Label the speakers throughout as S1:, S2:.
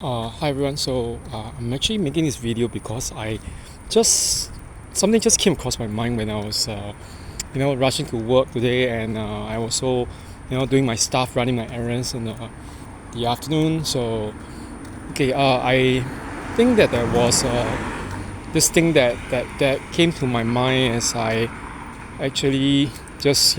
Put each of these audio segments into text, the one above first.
S1: Hi everyone. I'm actually making this video because something just came across my mind when I was rushing to work today, and I also doing my stuff, running my errands in the afternoon. I think that there was this thing that came to my mind as I actually this is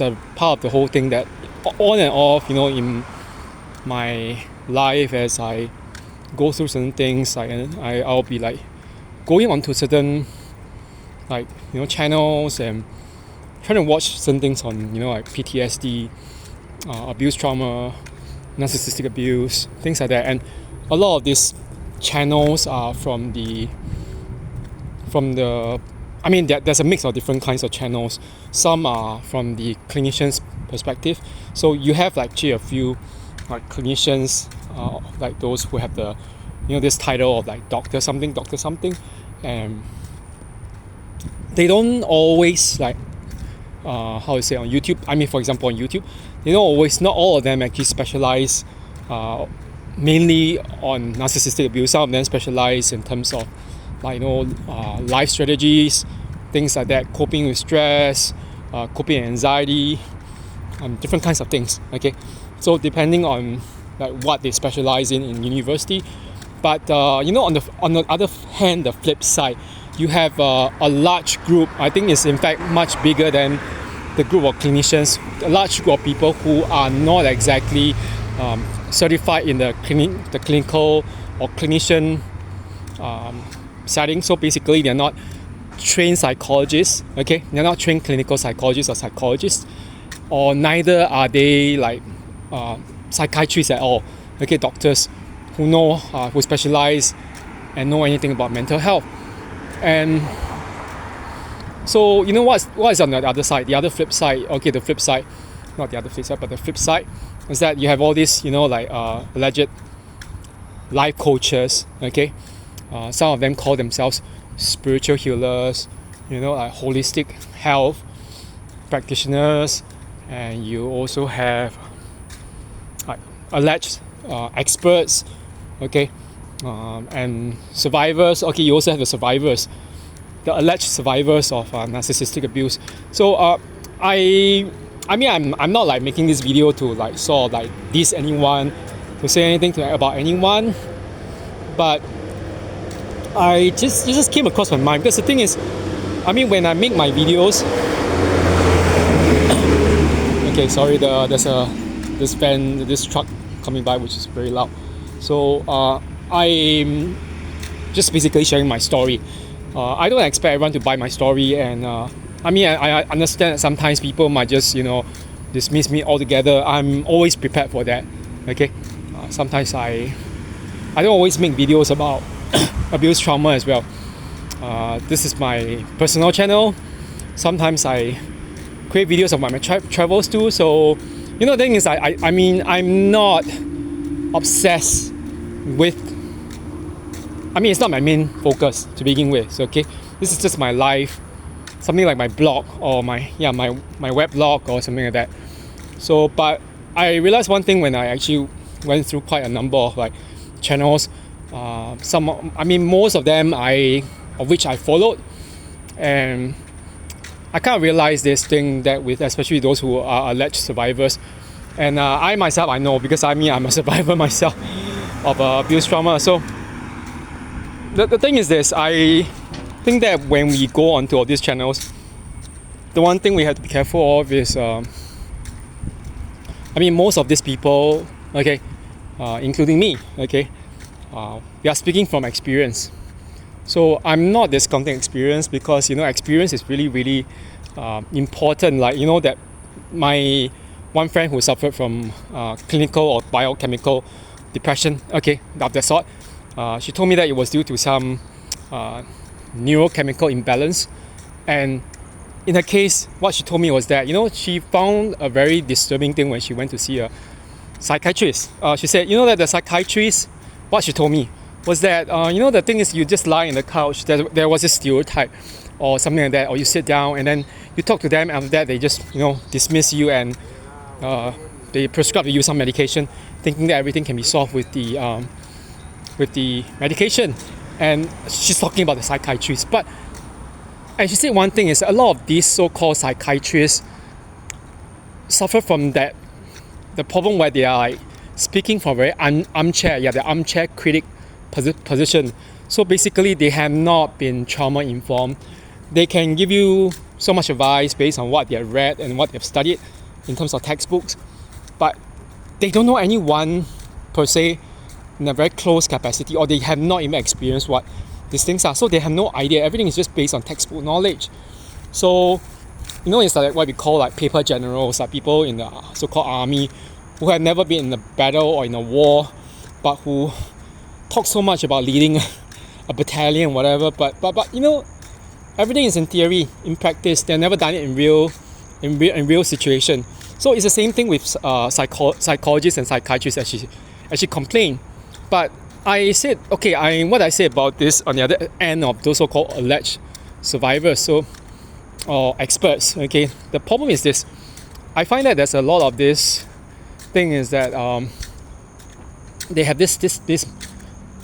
S1: a part of the whole thing that on and off in my life. As I go through certain things, I'll be like going onto certain channels and trying to watch certain things on like PTSD, abuse trauma, narcissistic abuse, things like that. And a lot of these channels are from the there's a mix of different kinds of channels. Some are from the clinician's perspective, so you have actually a few clinicians, like those who have the this title of like doctor something, and they don't always on YouTube. For example, on YouTube, not all of them actually specialize mainly on narcissistic abuse. Some of them specialize in terms of life strategies, things like that, coping with stress, coping with anxiety, different kinds of things. Okay, so depending on what they specialize in university. But on the other hand, the flip side, you have a large group. I think it's in fact much bigger than the group of clinicians. A large group of people who are not exactly certified in the clinical or clinician setting. So basically, they're not trained psychologists. Okay, they're not trained clinical psychologists or psychologists, or neither are they psychiatrists at all. Okay, doctors who specialize and know anything about mental health. And so what is on the other side? The other flip side. Okay, the flip side, not the other flip side, but the flip side is that you have all these alleged life coaches. Okay, some of them call themselves spiritual healers, holistic health practitioners, and you also have alleged experts, okay, and survivors. Okay, you also have the survivors, the alleged survivors of narcissistic abuse. So I'm not making this video to sort of diss anyone, to say anything about anyone, but it just came across my mind, because the thing is, when I make my videos, okay, sorry, there's this truck coming by which is very loud. So I'm just basically sharing my story. I don't expect everyone to buy my story, and I understand that sometimes people might just dismiss me altogether. I'm always prepared for that. Okay, sometimes I don't always make videos about abuse trauma as well. This is my personal channel. Sometimes I create videos of my travels too. So the thing is, I'm not obsessed with. It's not my main focus to begin with. So, okay, this is just my life, something like my blog or my web blog or something like that. So, but I realized one thing when I actually went through quite a number of channels. Most of them of which I followed, and I kind of realized this thing that with especially those who are alleged survivors, and I myself, I know, because I'm a survivor myself of abuse trauma. So the thing is this: I think that when we go onto all these channels, the one thing we have to be careful of is, most of these people, okay, including me, okay, we are speaking from experience. So I'm not discounting experience, because experience is really, really important. That my one friend who suffered from clinical or biochemical depression, okay, of that sort, she told me that it was due to some neurochemical imbalance. And in her case, what she told me was that she found a very disturbing thing when she went to see a psychiatrist. She said that the psychiatrist, what she told me was that the thing is, you just lie on the couch. There was a stereotype or something like that, or you sit down and then you talk to them, and after that they just dismiss you, and they prescribe you some medication. thinking that everything can be solved with the medication. And she's talking about the psychiatrist. But and she said one thing is a lot of these so-called psychiatrists suffer from that, the problem where they are like speaking from a very the armchair critic position. So basically they have not been trauma informed. They can give you so much advice based on what they have read and what they've studied in terms of textbooks, but they don't know anyone per se in a very close capacity, or they have not even experienced what these things are, so they have no idea. Everything is just based on textbook knowledge. So it's like what we call like paper generals, like people in the so-called army who have never been in a battle or in a war, but who talk so much about leading a battalion, whatever. But everything is in theory. In practice, they've never done it in real situation. So it's the same thing with psychologists and psychiatrists, as she complained. But I said, okay, what I say about this on the other end of those so-called alleged survivors, or experts. Okay, the problem is this. I find that there's a lot of this thing is that they have this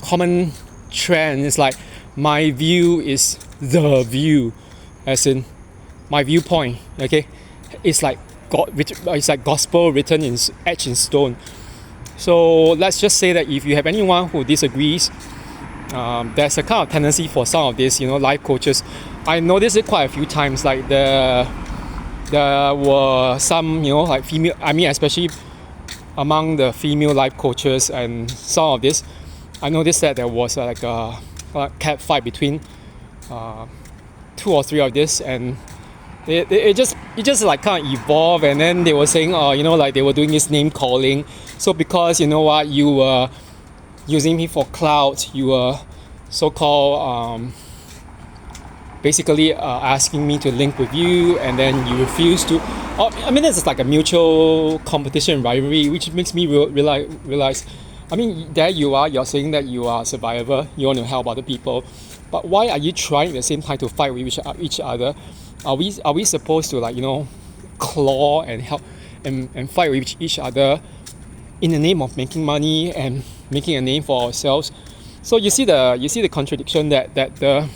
S1: common trend. It's like my view is the view, as in my viewpoint. Okay, it's like gospel written etched in stone. So let's just say that if you have anyone who disagrees, there's a kind of tendency for some of these, life coaches. I noticed it quite a few times. Like there were some, like female. I mean, especially among the female life coaches and some of this, I noticed that there was like a cat fight between 2 or 3 of this, and it just like kind of evolved. And then they were saying, like they were doing this name calling. So because you were using me for clout, you were so-called basically asking me to link with you, and then you refuse to. This is like a mutual competition rivalry, which makes me realize. There you are. You're saying that you are a survivor. You want to help other people, but why are you trying at the same time to fight with each other? Are we supposed to claw and help and fight with each other in the name of making money and making a name for ourselves? So you see the contradiction that the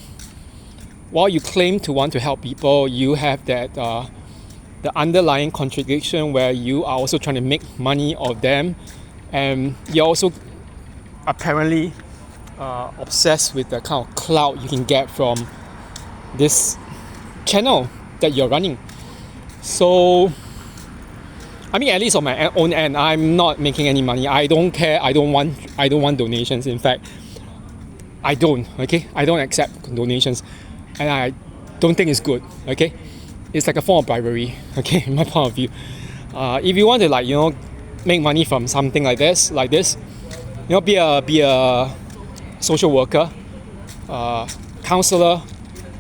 S1: while you claim to want to help people, you have that the underlying contradiction where you are also trying to make money of them, and you're also apparently obsessed with the kind of clout you can get from this channel that you're running. So at least on my own end, I'm not making any money. I don't care. I don't want donations. In fact, I don't. Okay, I don't accept donations, and I don't think it's good. Okay, it's like a form of bribery. Okay, in my point of view, if you want to make money from something like this, be a social worker, counselor,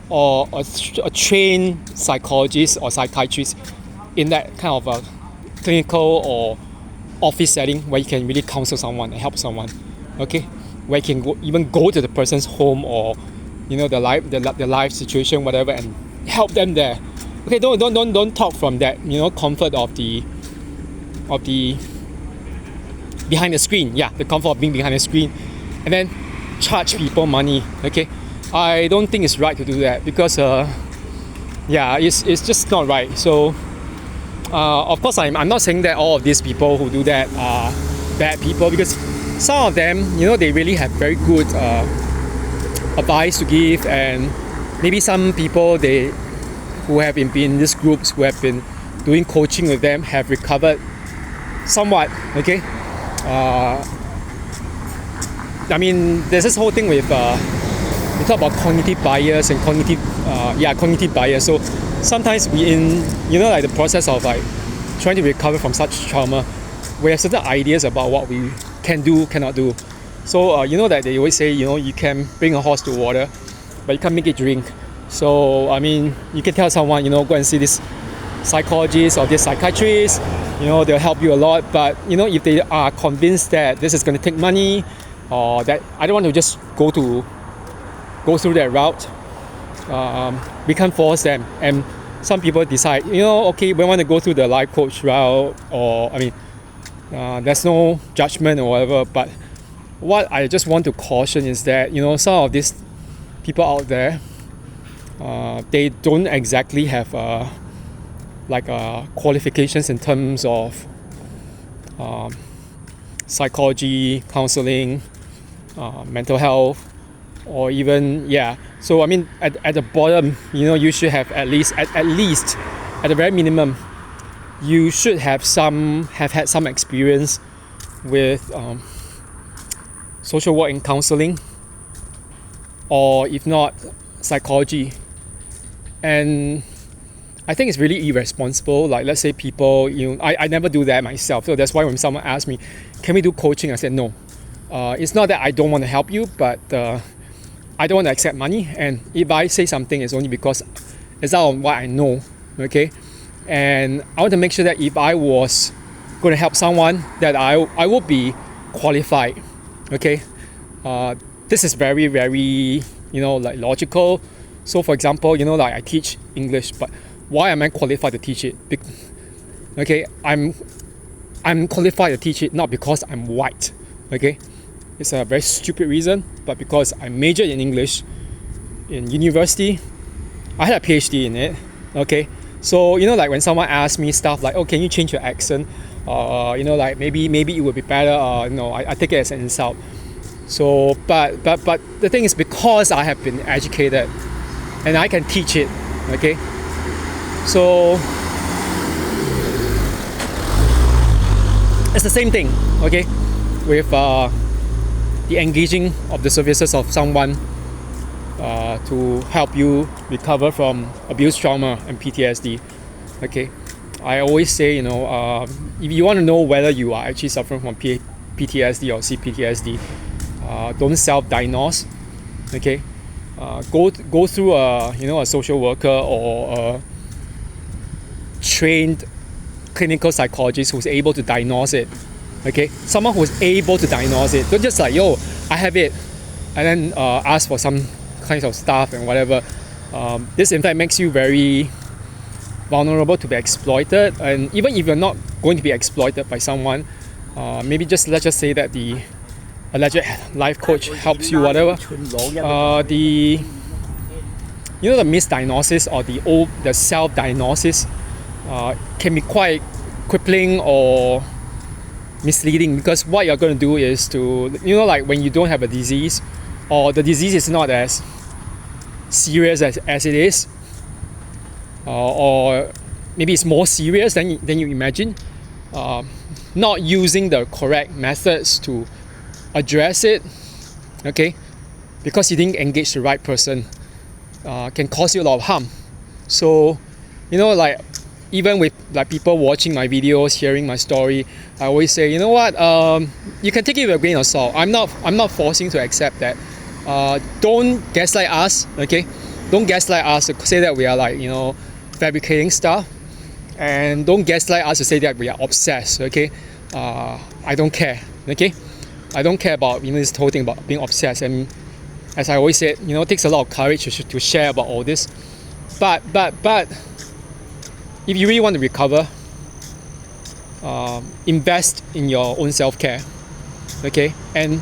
S1: or a trained psychologist or psychiatrist in that kind of a clinical or office setting where you can really counsel someone and help someone. Okay, where you can even go to the person's home or the life situation, whatever, and help them there. Okay, don't talk from that comfort of the behind the screen. Yeah, the comfort of being behind the screen, and then charge people money. Okay, I don't think it's right to do that because it's just not right. So of course I'm not saying that all of these people who do that are bad people, because some of them they really have very good advice to give, and maybe some people who have been in these groups, who have been doing coaching with them, have recovered somewhat. Okay, there's this whole thing with we talk about cognitive bias and cognitive bias. So sometimes we in like the process of trying to recover from such trauma, we have certain ideas about what we can do, cannot do. So that they always say you can bring a horse to water, but you can't make it drink. So you can tell someone go and see this psychologist or this psychiatrist, they'll help you a lot. But if they are convinced that this is going to take money, or that I don't want to just go through that route, we can't force them. And some people decide, okay, we want to go through the life coach route, or There's no judgment or whatever, but what I just want to caution is that, you know, some of these people out there, they don't exactly have qualifications in terms of psychology, counseling, mental health, or even so I mean, at the bottom, you know, you should have at least at the very minimum, you should have had some experience with social work and counseling, or if not, psychology. And I think it's really irresponsible. Like, let's say people, you know, I never do that myself. So that's why when someone asks me, can we do coaching? I said no. It's not that I don't want to help you, but I don't want to accept money. And if I say something, it's only because it's out of what I know, okay? And I want to make sure that if I was going to help someone, that I would be qualified, okay? This is very, very, you know, like logical. So for example, you know, like I teach English, but why am I qualified to teach it? Okay, I'm qualified to teach it not because I'm white, okay? It's a very stupid reason, but because I majored in English in university. I had a PhD in it, okay? So, you know, like when someone asks me stuff like, oh, can you change your accent? You know, like maybe it would be better, you know, I take it as an insult. So, but the thing is, because I have been educated and I can teach it, okay? So, it's the same thing, okay? With the engaging of the services of someone to help you recover from abuse, trauma, and PTSD, okay? I always say, you know, if you want to know whether you are actually suffering from PTSD or CPTSD, don't self-diagnose, okay? Go through a social worker or a trained clinical psychologist who's able to diagnose it, okay? Someone who's able to diagnose it. Don't just like, yo, I have it, and then ask for some kinds of stuff and whatever. This in fact makes you very vulnerable to be exploited. And even if you're not going to be exploited by someone, maybe let's just say that the alleged life coach helps you, whatever. The misdiagnosis or the self-diagnosis can be quite crippling or misleading, because what you're going to do is to, you know, like when you don't have a disease, or the disease is not as serious as it is, or maybe it's more serious than you imagine, not using the correct methods to address it, okay, because you didn't engage the right person, can cause you a lot of harm. So, you know, like even with like people watching my videos, hearing my story, I always say, you know what, you can take it with a grain of salt. I'm not forcing to accept that. Don't gaslight us, okay? Don't gaslight us to say that we are like, you know, fabricating stuff, and don't gaslight us to say that we are obsessed, okay? I don't care, okay? I don't care about, you know, this whole thing about being obsessed. And as I always said, you know, it takes a lot of courage to share about all this. But if you really want to recover, invest in your own self-care, okay? And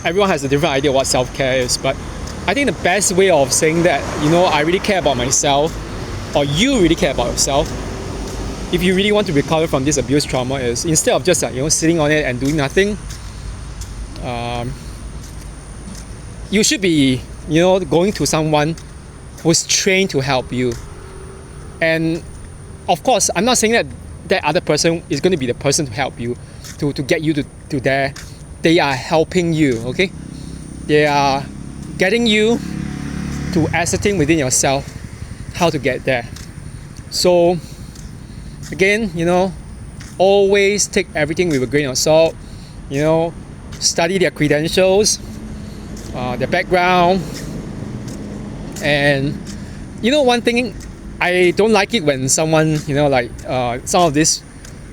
S1: everyone has a different idea what self-care is, but I think the best way of saying that, you know, I really care about myself, or you really care about yourself, if you really want to recover from this abuse trauma, is instead of just like, you know, sitting on it and doing nothing, you should be, you know, going to someone who's trained to help you. And of course, I'm not saying that that other person is going to be the person to help you, to get you to there. They are helping you, okay? They are getting you to ascertain within yourself how to get there. So again, you know, always take everything with a grain of salt. You know, study their credentials, their background. And you know, one thing, I don't like it when someone, you know, like some of these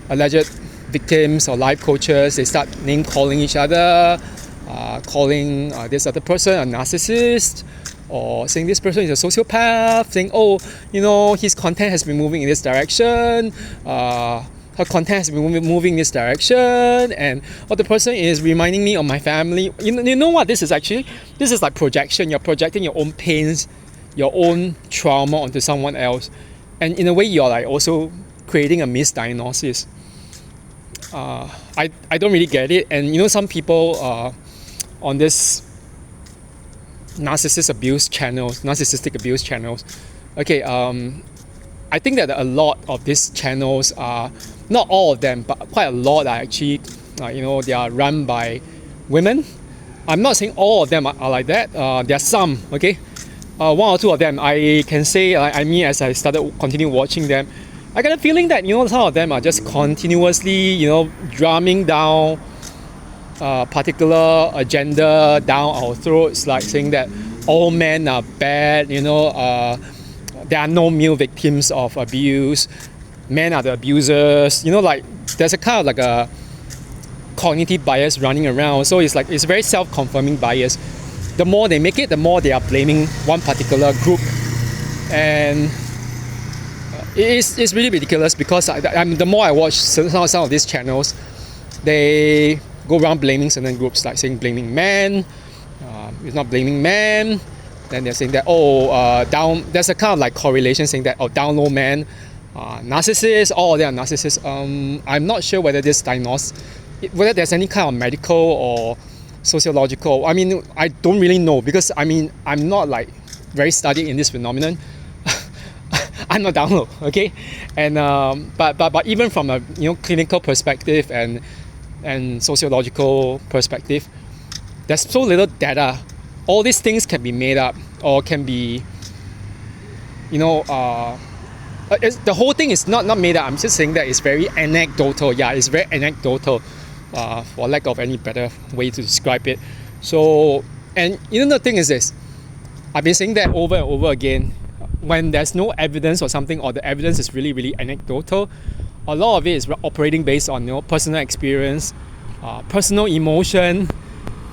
S1: alleged victims or life coaches, they start name calling each other, calling this other person a narcissist, or saying this person is a sociopath, saying, oh, you know, his content has been moving in this direction, her content has been moving this direction, and the person is reminding me of my family. You know what this is actually? This is like projection. You're projecting your own pains, your own trauma onto someone else, and in a way you're like also creating a misdiagnosis. I don't really get it, and some people on this narcissistic abuse channels. Okay, I think that a lot of these channels are, not all of them, but quite a lot are actually, they are run by women. I'm not saying all of them are like that. There are some, okay? One or two of them, I can say, as I continue watching them, I got a feeling that, some of them are just continuously, drumming down particular agenda down our throats, like saying that all men are bad, there are no male victims of abuse, men are the abusers, like there's a kind of like a cognitive bias running around. So it's very self-confirming bias. The more they make it, the more they are blaming one particular group, and it's really ridiculous, because the more I watch some of these channels, they go around blaming certain groups, like saying blaming men, it's not blaming men. Then they're saying that there's a kind of like correlation saying that down low men, narcissists, all they are narcissists. I'm not sure whether whether there's any kind of medical or sociological. I mean, I don't really know, because I'm not like very studied in this phenomenon. I'm not down low, okay, and but even from a clinical perspective and sociological perspective, there's so little data. All these things can be made up, or can be, the whole thing is not made up. I'm just saying that it's very anecdotal. Yeah, it's very anecdotal, for lack of any better way to describe it. So, and the thing is this, I've been saying that over and over again. When there's no evidence or something, or the evidence is really, really anecdotal, a lot of it is operating based on personal experience, personal emotion,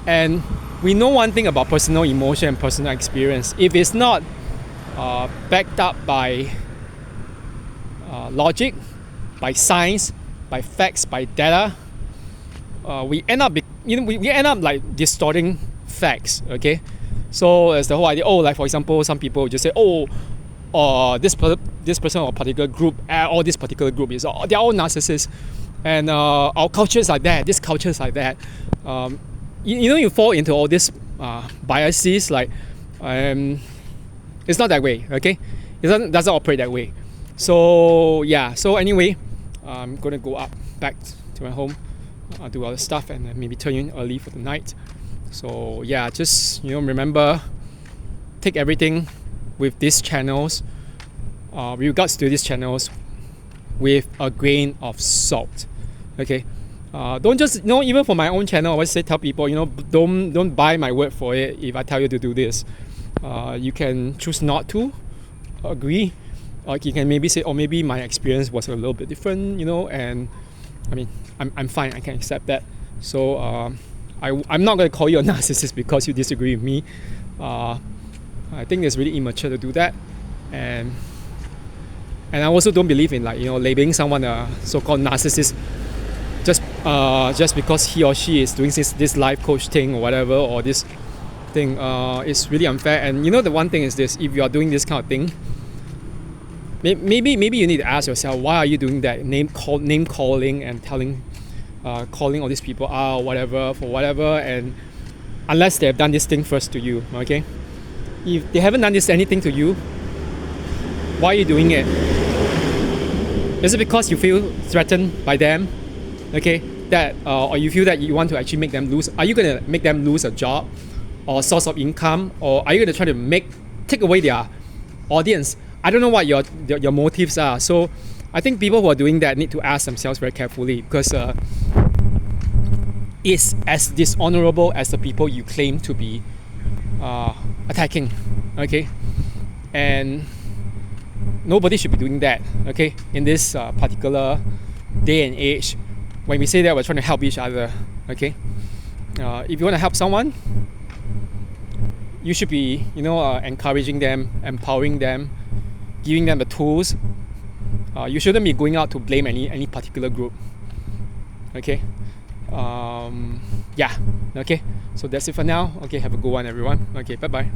S1: and we know one thing about personal emotion and personal experience. If it's not backed up by logic, by science, by facts, by data, we end up we end up like distorting facts. Okay, so as the whole idea. Like for example, some people just say, this person or particular group, or this particular group they're all narcissists, and our culture is like that. This culture is like that. You fall into all these biases. Like, it's not that way. Okay, it doesn't operate that way. So yeah. So anyway, I'm gonna go back to my home, do other stuff, and then maybe turn in early for the night. So yeah, just remember, take everything with these channels, with regards to these channels, with a grain of salt. Okay, don't just even for my own channel, I always tell people, don't buy my word for it. If I tell you to do this, you can choose not to agree, or you can maybe say, maybe my experience was a little bit different, and I mean, I'm fine, I can accept that. So I'm not going to call you a narcissist because you disagree with me. I think it's really immature to do that, and I also don't believe in labeling someone a so-called narcissist just because he or she is doing this life coach thing or whatever, or this thing. It's really unfair. And the one thing is this: if you are doing this kind of thing, maybe you need to ask yourself, why are you doing that? Name calling and calling all these people out, whatever, for whatever, and unless they have done this thing first to you, okay? If they haven't done anything to you, why are you doing it? Is it because you feel threatened by them? Okay, that or you feel that you want to actually make them lose? Are you going to make them lose a job or source of income, or are you going to try to take away their audience? I don't know what your motives are. So I think people who are doing that need to ask themselves very carefully, because it's as dishonorable as the people you claim to be attacking. Okay, and nobody should be doing that. Okay, in this particular day and age, when we say that we're trying to help each other. Okay, if you want to help someone, you should be encouraging them, empowering them, giving them the tools, You shouldn't be going out to blame any particular group. Okay. Yeah. Okay. So that's it for now. Okay. Have a good one, everyone. Okay. Bye bye.